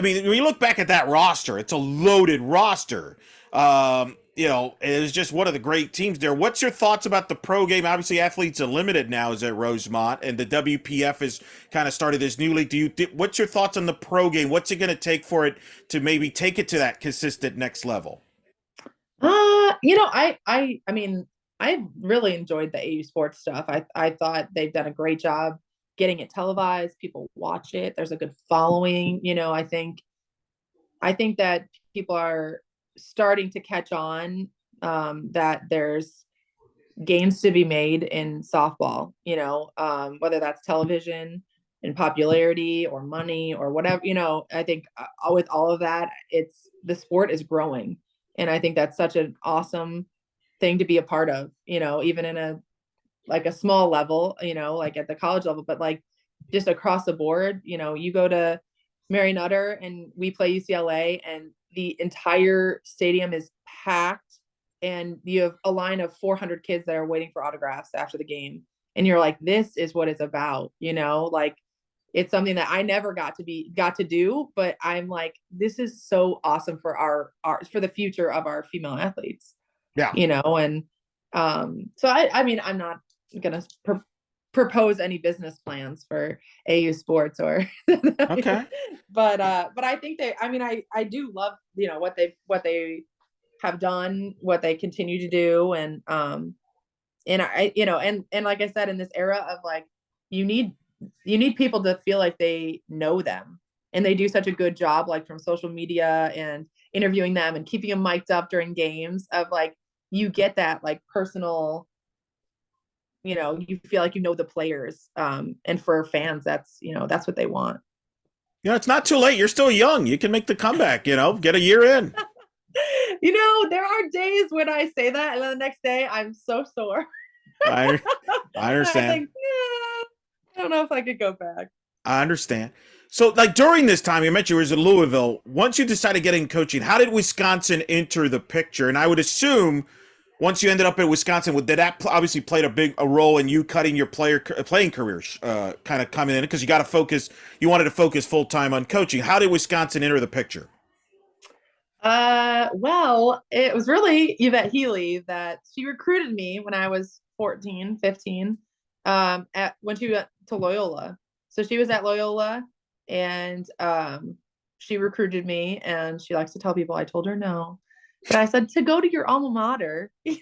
mean, when you look back at that roster, it's a loaded roster. It was just one of the great teams there. What's your thoughts about the pro game? Obviously, Athletes Unlimited now is at Rosemont, and the WPF has kind of started this new league. What's your thoughts on the pro game? What's it going to take for it to maybe take it to that consistent next level? I mean, I really enjoyed the AU Sports stuff. I thought they've done a great job getting it televised. People watch it. There's a good following. I think that people are starting to catch on, that there's gains to be made in softball, whether that's television and popularity or money or whatever, I think with all of that, the sport is growing. And I think that's such an awesome thing to be a part of, even in a small level, like at the college level, but like just across the board, you go to Mary Nutter and we play UCLA and the entire stadium is packed and you have a line of 400 kids that are waiting for autographs after the game. And you're like, this is what it's about, like it's something that I never got to do, but I'm like, this is so awesome for our for the future of our female athletes, Yeah. and so I mean, I'm not gonna propose any business plans for AU sports or Okay. but I think I do love what they have done, what they continue to do, and I and like I said, in this era of like you need people to feel like they know them, and they do such a good job like from social media and interviewing them and keeping them mic'd up during games of like you get that like personal, you feel like the players, and for fans that's what they want. It's not too late. You're still young. You can make the comeback, get a year in. There are days when I say that and then the next day I'm so sore. I I I understand. think, I don't know if I could go back. I understand. So, like during this time, you mentioned you was in Louisville. Once you decided to get in coaching, how did Wisconsin enter the picture? And I would assume once you ended up in Wisconsin, did that obviously played a role in you cutting your playing career, kind of coming in because you wanted to focus full time on coaching. How did Wisconsin enter the picture? Well, it was really Yvette Healy that she recruited me when I was 14, 15, when she went to Loyola. So she was at Loyola and she recruited me, and she likes to tell people I told her no. But I said to go to your alma mater. I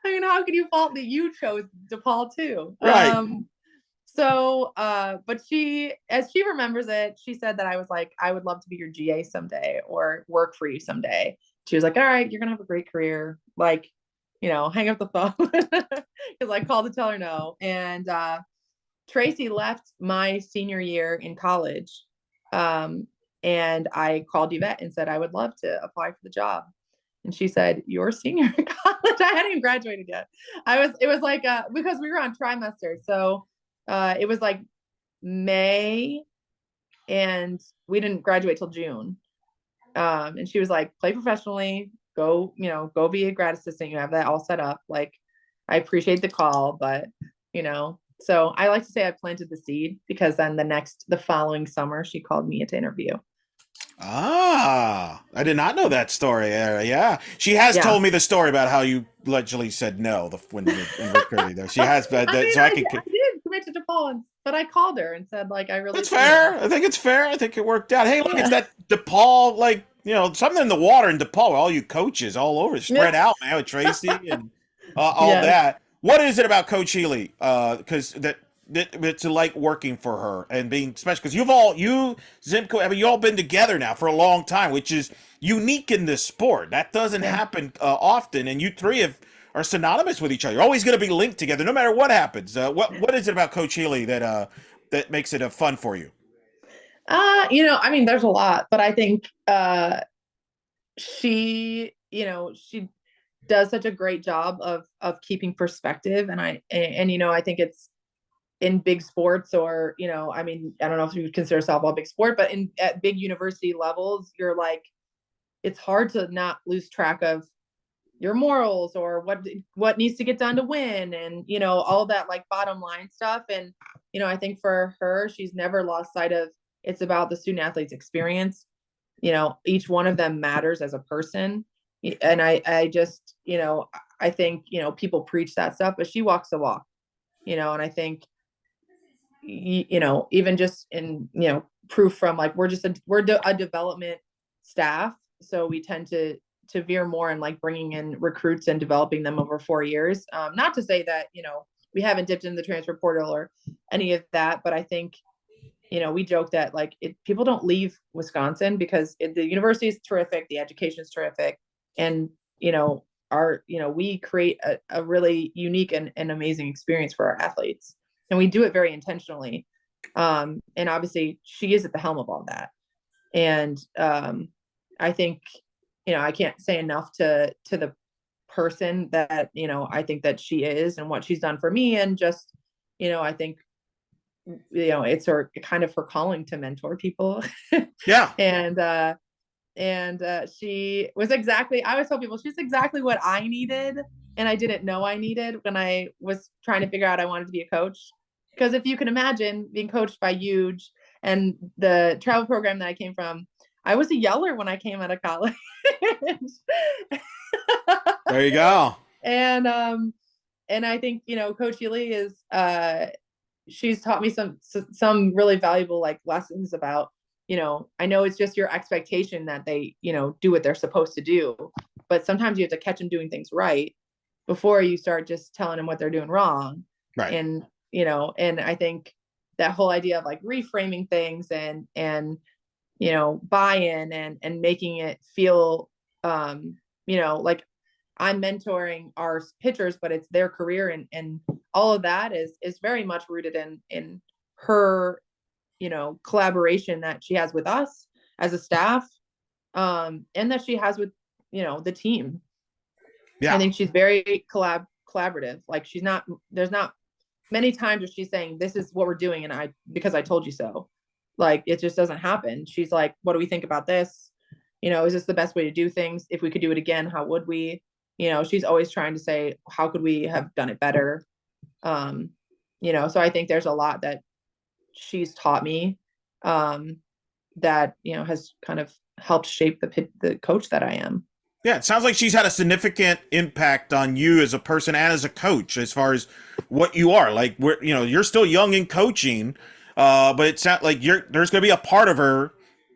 mean, how can you fault me? You chose DePaul too. Right. But as she remembers it, she said that I was like, I would love to be your GA someday or work for you someday. She was like, all right, you're going to have a great career. Like, hang up the phone because I called to tell her no. And Tracy left my senior year in college. And I called Yvette and said, I would love to apply for the job. And she said, you're a senior in college. I hadn't even graduated yet. It was like, because we were on trimester. So it was like May and we didn't graduate till June. And she was like, play professionally, go be a grad assistant. You have that all set up. Like, I appreciate the call, but so I like to say I planted the seed because then the following summer, she called me to interview. Ah, I did not know that story. Yeah, she has Yeah. told me the story about how you allegedly said no when you were in recruiting there. She has, but I mean, so I can. I did commit to DePaul, but I called her and said, like, I really. That's fair. I think it's fair. I think it worked out. Hey, look, it's that DePaul, like something in the water in DePaul. All you coaches all over, spread out, man, with Tracy and all Yes. that. What is it about Coach Healy? Because that to like working for her and being special because Zimko, I mean, you all been together now for a long time, which is unique in this sport. That doesn't happen often, and you three are synonymous with each other. You're always going to be linked together, no matter what happens. What is it about Coach Healy that makes it fun for you? I mean, there's a lot, but I think she does such a great job of keeping perspective, and I think it's in big sports or I mean, I don't know if you would consider softball a big sport, but at big university levels, you're like, it's hard to not lose track of your morals or what needs to get done to win, and all that like bottom line stuff. And I think for her, she's never lost sight of it's about the student athlete's experience. Each one of them matters as a person, and I just I think people preach that stuff, but she walks the walk. And I think even just in proof from like we're a development staff, so we tend to veer more and like bringing in recruits and developing them over 4 years. Not to say that we haven't dipped in the transfer portal or any of that, but I think we joke that like people don't leave Wisconsin because the university is terrific, the education is terrific, and we create a really unique and amazing experience for our athletes, and we do it very intentionally. And obviously she is at the helm of all that. And I think, I can't say enough to the person that, I think that she is and what she's done for me. And just, I think, it's her kind of her calling to mentor people. Yeah. And she was exactly, I always tell people she's exactly what I needed. And I didn't know I needed when I was trying to figure out I wanted to be a coach. Because if you can imagine being coached by Huge and the travel program that I came from, I was a yeller when I came out of college. There you go. And I think, Coach Ely is she's taught me some really valuable like lessons about, I know it's just your expectation that they, do what they're supposed to do, but sometimes you have to catch them doing things right before you start just telling them what they're doing wrong. Right. And, and I think that whole idea of like reframing things and, buy-in and making it feel, like I'm mentoring our pitchers, but it's their career, and all of that is very much rooted in her, collaboration that she has with us as a staff, and that she has with, the team. Yeah. I think she's very collaborative. Like there's not many times where she's saying, this is what we're doing, and because I told you so. Like, it just doesn't happen. She's like, what do we think about this? Is this the best way to do things? If we could do it again, how would we? She's always trying to say, how could we have done it better? So I think there's a lot that she's taught me, that, has kind of helped shape the coach that I am. Yeah, it sounds like she's had a significant impact on you as a person and as a coach, as far as what you are. Like, you're still young in coaching, but it sounds like there's going to be a part of her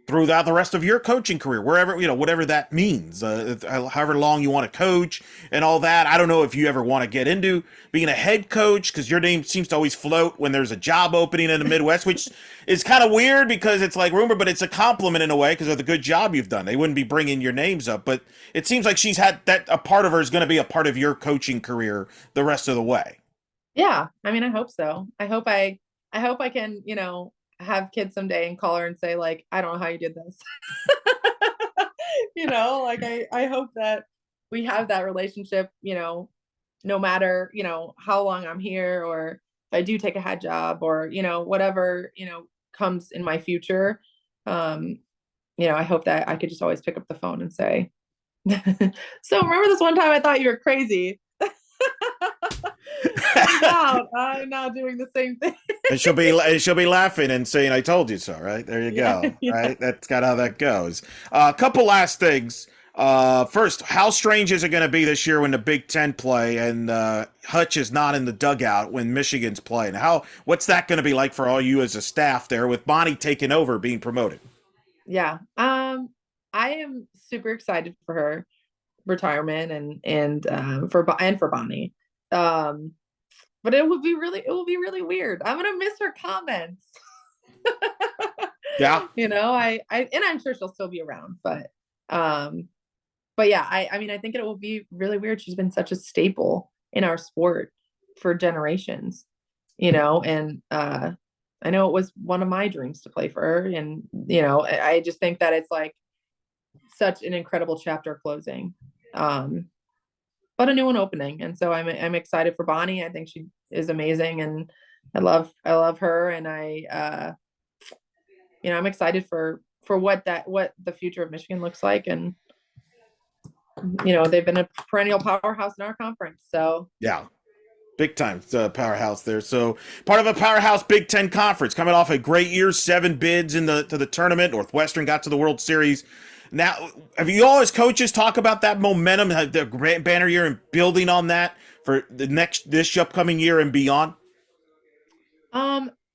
throughout the rest of your coaching career, wherever, whatever that means, however long you want to coach and all that. I don't know if you ever want to get into being a head coach, because your name seems to always float when there's a job opening in the Midwest, which is kind of weird because it's like rumor, but it's a compliment in a way because of the good job you've done. They wouldn't be bringing your names up, but it seems like she's had that, a part of her is going to be a part of your coaching career the rest of the way. Yeah. I mean, I hope so. I hope I can, have kids someday and call her and say, like, I don't know how you did this. Like, I hope that we have that relationship, no matter, how long I'm here, or if I do take a head job, or, whatever, comes in my future. I hope that I could just always pick up the phone and say, so remember this one time I thought you were crazy? I'm now doing the same thing. And she'll be laughing and saying, "I told you so." Right, there you go. Yeah. Right, that's kind of how that goes. A couple last things. First, how strange is it going to be this year when the Big Ten play and Hutch is not in the dugout when Michigan's playing? What's that going to be like for all you as a staff there, with Bonnie taking over, being promoted? Yeah. I am super excited for her retirement and for Bonnie. But it will be really weird. I'm gonna miss her comments. Yeah. And I'm sure she'll still be around, but yeah, I mean, I think it will be really weird. She's been such a staple in our sport for generations, and I know it was one of my dreams to play for her, and I just think that it's like such an incredible chapter closing. But a new one opening. And so I'm excited for Bonnie. I think she is amazing, and I love her. And I'm excited for what the future of Michigan looks like. And, they've been a perennial powerhouse in our conference. So yeah, big time powerhouse there. So part of a powerhouse Big Ten conference, coming off a great year, 7 bids to the tournament. Northwestern got to the World Series. Now, have you all as coaches talk about that momentum, the banner year, and building on that for this upcoming year and beyond?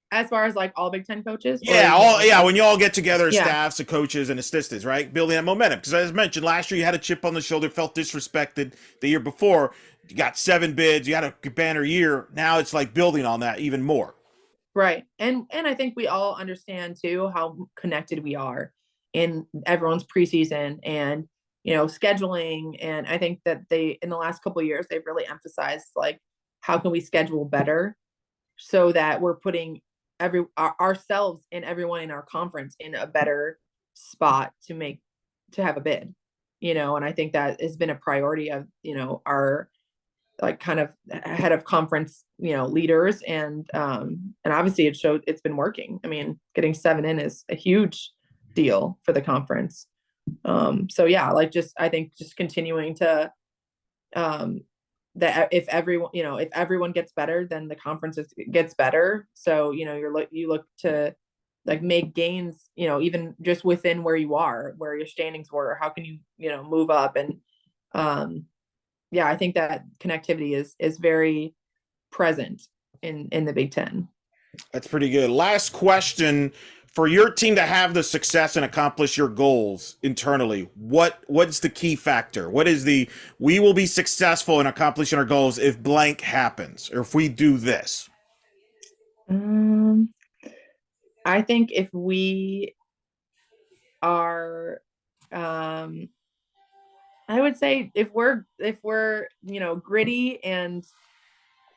As far as like all Big Ten coaches? Yeah, when you all get together as Yeah. staffs and coaches and assistants, right? Building that momentum. Because as mentioned, last year you had a chip on the shoulder, felt disrespected. The year before, you got 7 bids, you had a banner year. Now it's like building on that even more. Right. And I think we all understand too how connected we are in everyone's preseason, and scheduling. And I think that in the last couple of years, they've really emphasized like, how can we schedule better so that we're putting ourselves and everyone in our conference in a better spot to have a bid, and I think that has been a priority of, our like kind of head of conference, leaders. And obviously it's been working. I mean, getting 7 in is a huge deal for the conference. So yeah, like I think just continuing to, that if everyone gets better, then the conference gets better. So, you look to like make gains, even just within where your standings were, how can you, move up. And, yeah, I think that connectivity is very present in the Big Ten. That's pretty good. Last question. For your team to have the success and accomplish your goals internally, what's the key factor? What is we will be successful in accomplishing our goals if blank happens, or if we do this? I think if we are, I would say if we're gritty and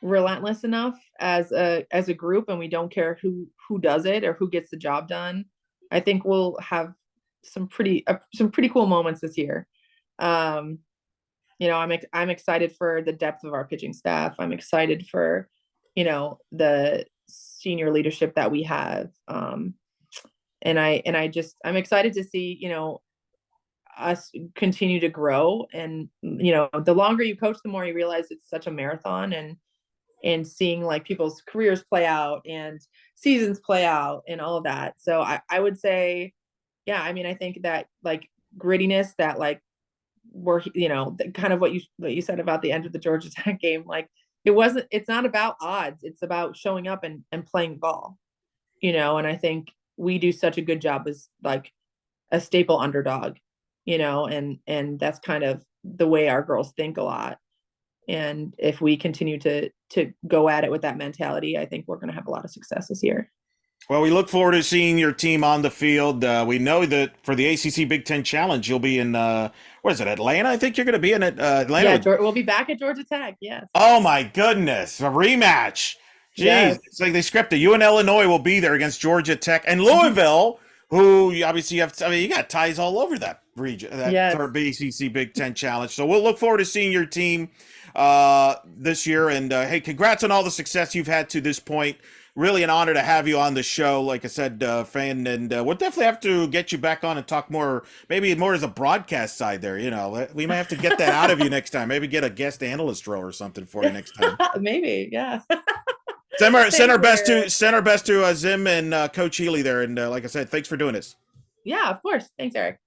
relentless enough as a group, and we don't care who does it or who gets the job done, I think we'll have some pretty cool moments this year. I'm excited for the depth of our pitching staff. I'm excited for the senior leadership that we have. I'm excited to see us continue to grow. And the longer you coach, the more you realize it's such a marathon, and seeing like people's careers play out and seasons play out and all of that. So I would say, yeah, I mean, I think that like grittiness, that like we're, kind of what you said about the end of the Georgia Tech game, like it's not about odds. It's about showing up and playing ball, and I think we do such a good job as like a staple underdog, and that's kind of the way our girls think a lot. And if we continue to go at it with that mentality, I think we're going to have a lot of success this year. Well, we look forward to seeing your team on the field. We know that for the ACC Big Ten Challenge, you'll be in, what is it, Atlanta? I think you're going to be in Atlanta. Yeah, we'll be back at Georgia Tech, yes. Oh, my goodness, a rematch. Jeez, yes. It's like they scripted. You and Illinois will be there against Georgia Tech and Louisville, who you obviously have, you got ties all over that region, that ACC Big Ten Challenge. So we'll look forward to seeing your team this year. And hey, congrats on all the success you've had to this point. Really an honor to have you on the show. Like I said, fan, and we'll definitely have to get you back on and talk more, maybe more as a broadcast side there. We might have to get that out of you next time. Maybe get a guest analyst role or something for you next time. Maybe, yeah. Send our best to Zim and Coach Healy there. And like I said, thanks for doing this. Yeah, of course. Thanks, Eric.